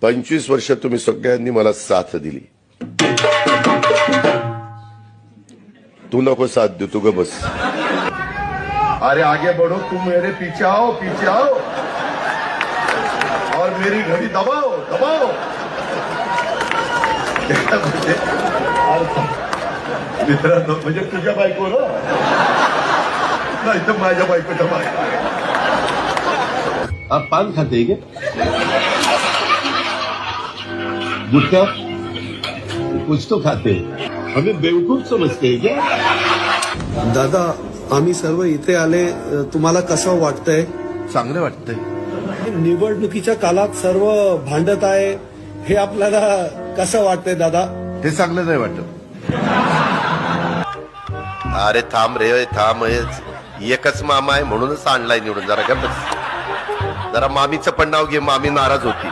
25 वर्ष तुम्ही सगळ्यांनी मला साथ दिली. तू नको साथ देऊ, तू ग बस. अरे आगे बढ़ो, तुम मेरे पीछे आओ और मेरी घड़ी दबाओ. मित्रांनो, म्हणजे तुझ्या बायको ना, नाही तर माझ्या बायकोच्या बायको. आप पान खाते क्या? गुटखा कुछ तो खाते हैं. हमें बेवकूफ समजते हैं क्या? दादा, आम्ही सर्व इथे आले, तुम्हाला कसं वाटतंय? चांगलं वाटतंय. निवडणुकीच्या काळात सर्व भांडत आहे, हे आपल्याला कसं वाटतंय दादा? ते चांगलं नाही वाटत. अरे थांब रे, थांब. एकच मामा आहे म्हणूनच आणलाय निवडून. जरा गप्प, जरा मामीचं पण नाव घे. मामी नाराज होती.